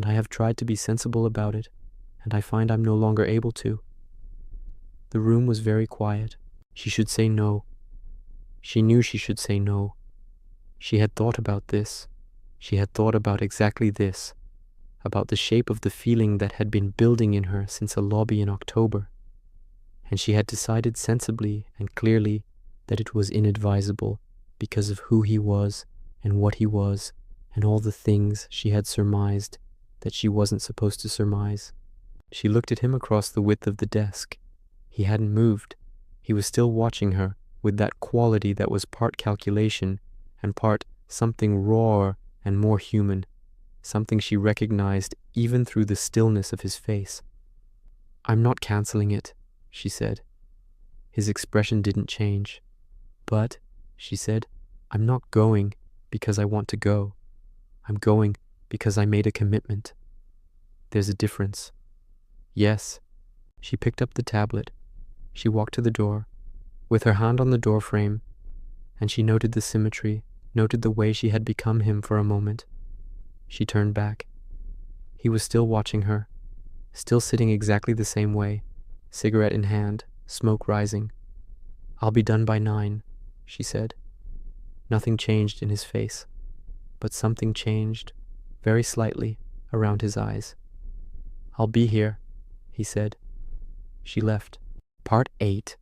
and I have tried to be sensible about it, and I find I'm no longer able to. The room was very quiet. She should say no. She knew she should say no. She had thought about this. She had thought about exactly this, about the shape of the feeling that had been building in her since a lobby in October, and she had decided sensibly and clearly that it was inadvisable because of who he was and what he was and all the things she had surmised that she wasn't supposed to surmise. She looked at him across the width of the desk. He hadn't moved. He was still watching her with that quality that was part calculation and part something rawer and more human, something she recognized even through the stillness of his face. "I'm not canceling it," she said. His expression didn't change. "But," she said, "I'm not going because I want to go. I'm going because I made a commitment. There's a difference." "Yes." She picked up the tablet. She walked to the door, with her hand on the door frame, and she noted the symmetry, noted the way she had become him for a moment. She turned back. He was still watching her, still sitting exactly the same way, cigarette in hand, smoke rising. "I'll be done by 9, she said. Nothing changed in his face, but something changed, very slightly, around his eyes. "I'll be here," he said. She left. Part 8.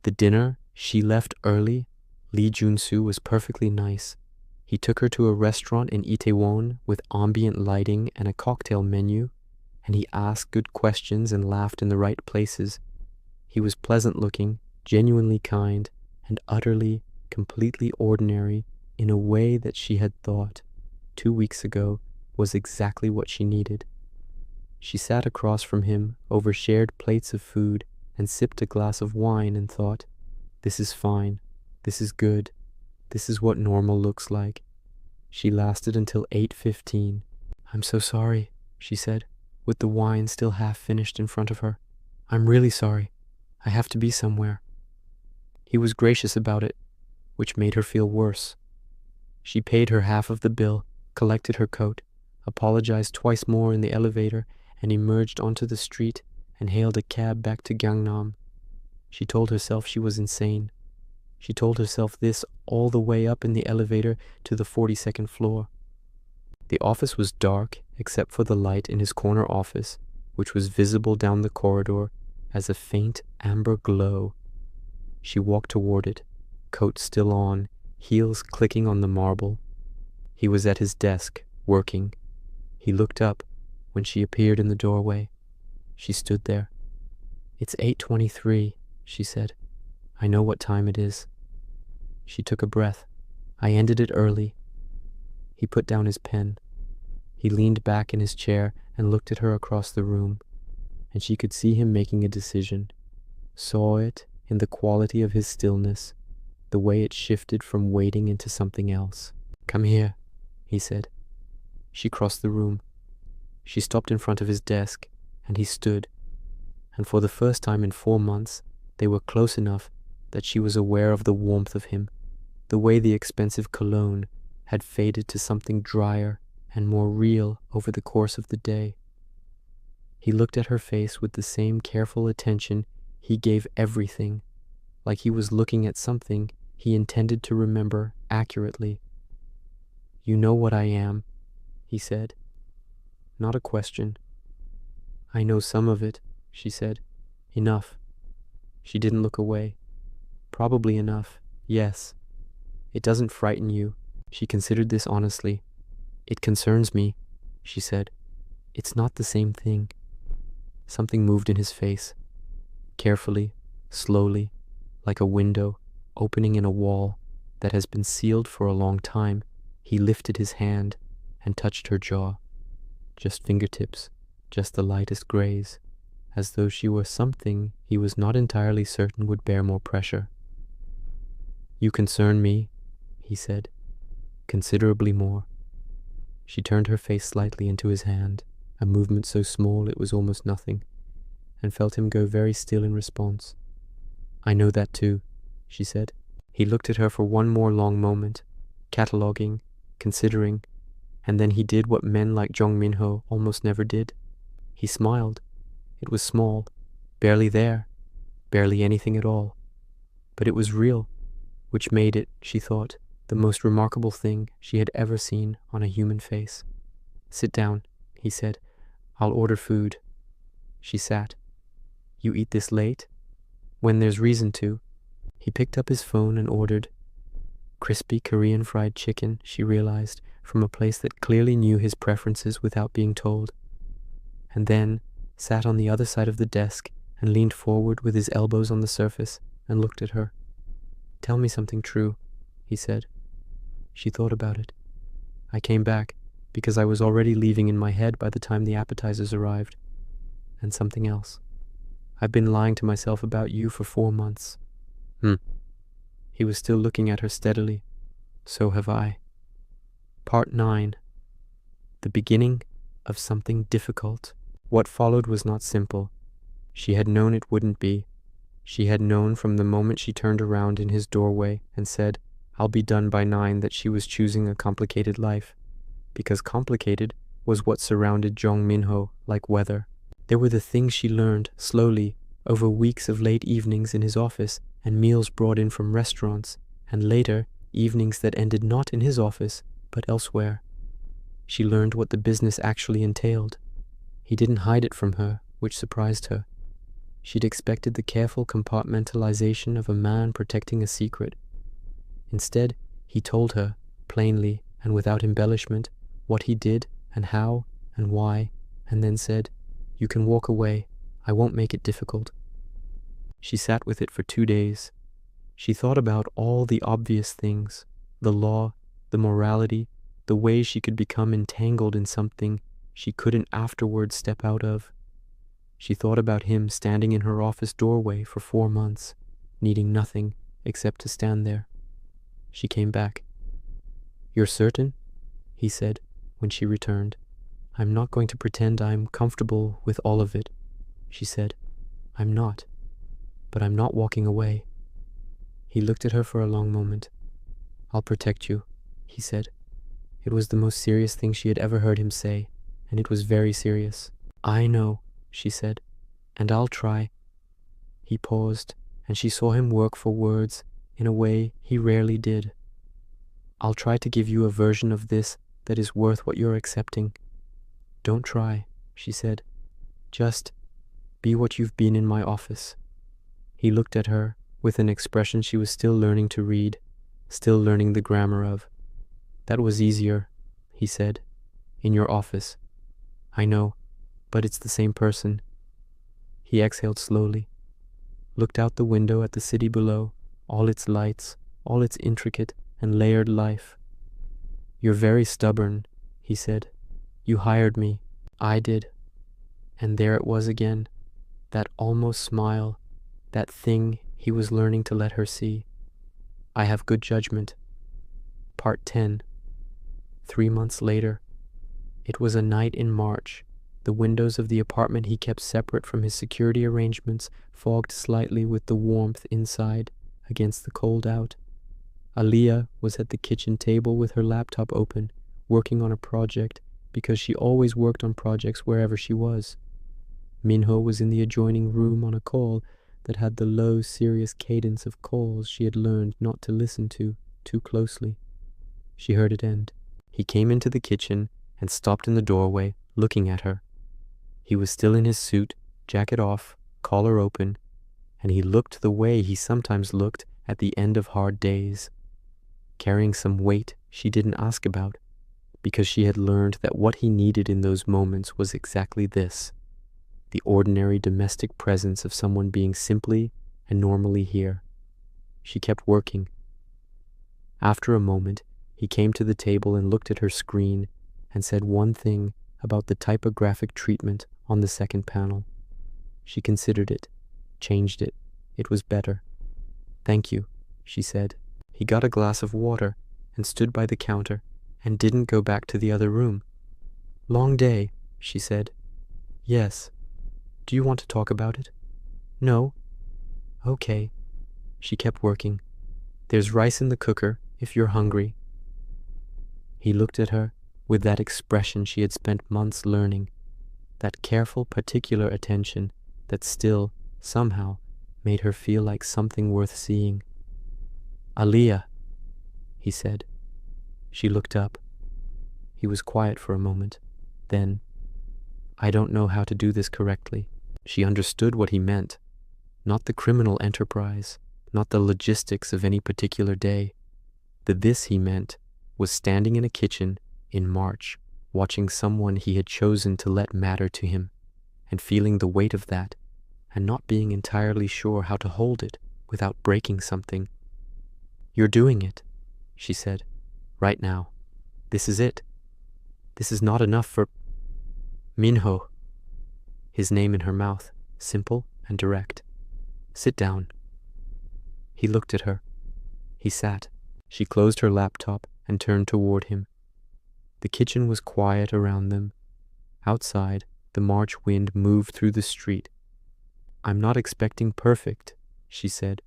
The dinner, she left early. Lee Jun-soo was perfectly nice. He took her to a restaurant in Itaewon with ambient lighting and a cocktail menu, and he asked good questions and laughed in the right places. He was pleasant-looking, genuinely kind, and utterly, completely ordinary in a way that she had thought, 2 weeks ago, was exactly what she needed. She sat across from him over shared plates of food and sipped a glass of wine and thought, "This is fine. This is good. This is what normal looks like." She lasted until 8:15. "I'm so sorry," she said, with the wine still half finished in front of her. "I'm really sorry. I have to be somewhere." He was gracious about it, which made her feel worse. She paid her half of the bill, collected her coat, apologized twice more in the elevator, and emerged onto the street and hailed a cab back to Gangnam. She told herself she was insane. She told herself this all the way up in the elevator to the 42nd floor. The office was dark except for the light in his corner office, which was visible down the corridor as a faint amber glow. She walked toward it, coat still on, heels clicking on the marble. He was at his desk, working. He looked up when she appeared in the doorway. She stood there. "It's 8:23, she said. "I know what time it is." She took a breath. "I ended it early." He put down his pen. He leaned back in his chair and looked at her across the room, and she could see him making a decision, saw it in the quality of his stillness, the way it shifted from waiting into something else. "Come here," he said. She crossed the room. She stopped in front of his desk, and he stood, and for the first time in 4 months, they were close enough that she was aware of the warmth of him, the way the expensive cologne had faded to something drier and more real over the course of the day. He looked at her face with the same careful attention he gave everything, like he was looking at something he intended to remember accurately. "You know what I am," he said. Not a question. "I know some of it," she said. "Enough." She didn't look away. "Probably enough, yes. It doesn't frighten you." She considered this honestly. "It concerns me," she said. "It's not the same thing." Something moved in his face. Carefully, slowly, like a window opening in a wall that has been sealed for a long time, he lifted his hand and touched her jaw. Just fingertips, just the lightest graze, as though she were something he was not entirely certain would bear more pressure. "You concern me," he said, "considerably more." She turned her face slightly into his hand, a movement so small it was almost nothing, and felt him go very still in response. "I know that too," she said. He looked at her for one more long moment, cataloguing, considering, And then he did what men like Jong Minho almost never did. He smiled. It was small, barely there, barely anything at all. But it was real, which made it, she thought, the most remarkable thing she had ever seen on a human face. "Sit down," he said. "I'll order food." She sat. "You eat this late?" "When there's reason to." He picked up his phone and ordered crispy Korean fried chicken, she realized, from a place that clearly knew his preferences without being told. And then sat on the other side of the desk and leaned forward with his elbows on the surface and looked at her. "Tell me something true," he said. She thought about it. "I came back because I was already leaving in my head by the time the appetizers arrived. And something else. I've been lying to myself about you for 4 months. He was still looking at her steadily. "So have I." Part 9. The beginning of something difficult. What followed was not simple. She had known it wouldn't be. She had known from the moment she turned around in his doorway and said, "I'll be done by 9," that she was choosing a complicated life. Because complicated was what surrounded Jong Minho like weather. There were the things she learned, slowly, over weeks of late evenings in his office and meals brought in from restaurants, and later, evenings that ended not in his office, but elsewhere. She learned what the business actually entailed. He didn't hide it from her, which surprised her. She'd expected the careful compartmentalization of a man protecting a secret. Instead, he told her, plainly and without embellishment, what he did and how and why, and then said, "You can walk away. I won't make it difficult." She sat with it for 2 days. She thought about all the obvious things, the law, the morality, the ways she could become entangled in something she couldn't afterwards step out of. She thought about him standing in her office doorway for 4 months, needing nothing except to stand there. She came back. "You're certain?" he said when she returned. "I'm not going to pretend I'm comfortable with all of it," she said. "I'm not. But I'm not walking away." He looked at her for a long moment. "I'll protect you," he said. It was the most serious thing she had ever heard him say, and it was very serious. "I know," she said, "and I'll try." He paused, and she saw him work for words in a way he rarely did. "I'll try to give you a version of this that is worth what you're accepting." "Don't try," she said. "Just be what you've been in my office." He looked at her with an expression she was still learning to read, still learning the grammar of. "That was easier," he said. "In your office." "I know, but it's the same person." He exhaled slowly, looked out the window at the city below, all its lights, all its intricate and layered life. "You're very stubborn," he said. "You hired me. I did." And there it was again, that almost smile, that thing he was learning to let her see. "I have good judgment." Part 10. 3 months later. It was a night in March. The windows of the apartment he kept separate from his security arrangements fogged slightly with the warmth inside against the cold out. Aliyah was at the kitchen table with her laptop open, working on a project because she always worked on projects wherever she was. Minho was in the adjoining room on a call that had the low, serious cadence of calls she had learned not to listen to too closely. She heard it end. He came into the kitchen and stopped in the doorway, looking at her. He was still in his suit, jacket off, collar open, and he looked the way he sometimes looked at the end of hard days, carrying some weight she didn't ask about, because she had learned that what he needed in those moments was exactly this: the ordinary domestic presence of someone being simply and normally here. She kept working. After a moment, he came to the table and looked at her screen and said one thing about the typographic treatment on the second panel. She considered it, changed it. It was better. "Thank you," she said. He got a glass of water and stood by the counter and didn't go back to the other room. "Long day," she said. "Yes. Do you want to talk about it?" "No." "Okay." She kept working. "There's rice in the cooker if you're hungry." He looked at her, with that expression she had spent months learning, that careful, particular attention that still, somehow, made her feel like something worth seeing. "Aaliyah," he said. She looked up. He was quiet for a moment. Then, "I don't know how to do this correctly." She understood what he meant. Not the criminal enterprise, not the logistics of any particular day. The this he meant was standing in a kitchen in March, watching someone he had chosen to let matter to him, and feeling the weight of that, and not being entirely sure how to hold it without breaking something. "You're doing it," she said. "Right now. This is it. This is not enough for Minho." His name in her mouth, simple and direct. "Sit down." He looked at her. He sat. She closed her laptop and turned toward him. The kitchen was quiet around them. Outside, the March wind moved through the street. "I'm not expecting perfect," she said.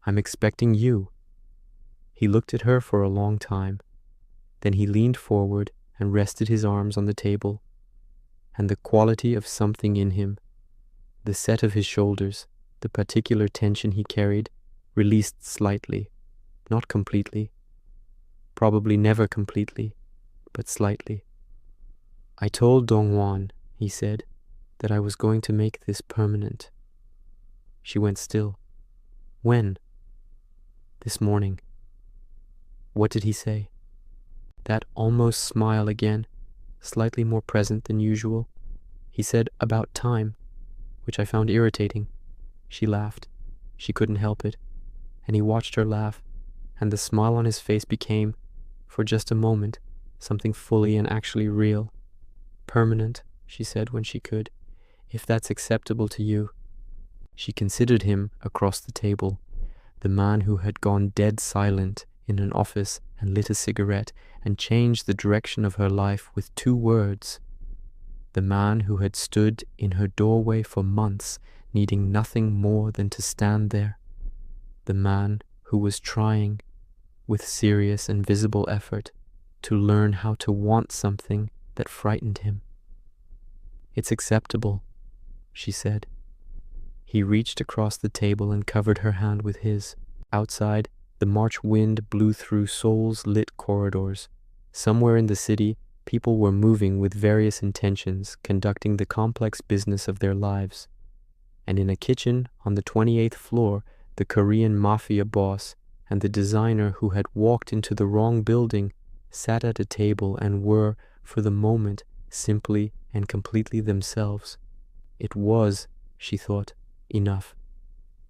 "I'm expecting you." He looked at her for a long time. Then he leaned forward and rested his arms on the table, and the quality of something in him, the set of his shoulders, the particular tension he carried, released slightly, not completely, probably never completely, but slightly. "I told Dongwon," he said, "that I was going to make this permanent." She went still. "When?" "This morning." What did he say? That almost smile again, slightly more present than usual. He said, "About time," which I found irritating. She laughed. She couldn't help it. And he watched her laugh, and the smile on his face became, for just a moment, something fully and actually real. "Permanent," she said when she could, "if that's acceptable to you." She considered him across the table, the man who had gone dead silent in an office and lit a cigarette and changed the direction of her life with 2 words. The man who had stood in her doorway for months, needing nothing more than to stand there. The man who was trying, with serious and visible effort, to learn how to want something that frightened him. "It's acceptable," she said. He reached across the table and covered her hand with his. Outside, the March wind blew through Seoul's lit corridors. Somewhere in the city, people were moving with various intentions, conducting the complex business of their lives. And in a kitchen on the 28th floor, the Korean Mafia boss and the designer who had walked into the wrong building sat at a table and were, for the moment, simply and completely themselves. It was, she thought, enough.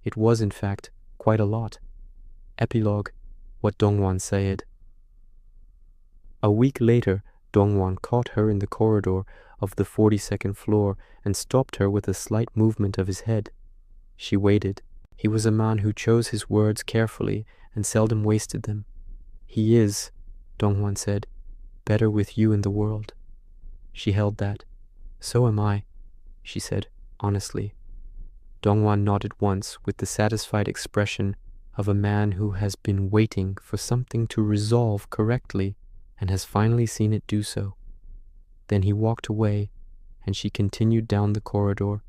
It was, in fact, quite a lot. Epilogue, what Dongwon said. A week later, Dongwon caught her in the corridor of the 42nd floor and stopped her with a slight movement of his head. She waited. He was a man who chose his words carefully and seldom wasted them. "He is," Dongwon said, "better with you in the world." She held that. "So am I," she said, honestly. Dongwon nodded once with the satisfied expression of a man who has been waiting for something to resolve correctly and has finally seen it do so. Then he walked away, and she continued down the corridor,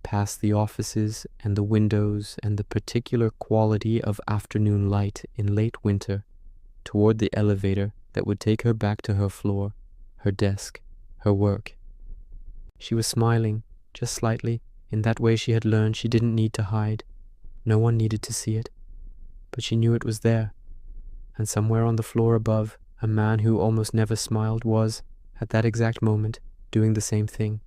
past the offices and the windows and the particular quality of afternoon light in late winter, toward the elevator that would take her back to her floor, her desk, her work. She was smiling, just slightly, in that way she had learned she didn't need to hide. No one needed to see it. But she knew it was there. And somewhere on the floor above, a man who almost never smiled was, at that exact moment, doing the same thing.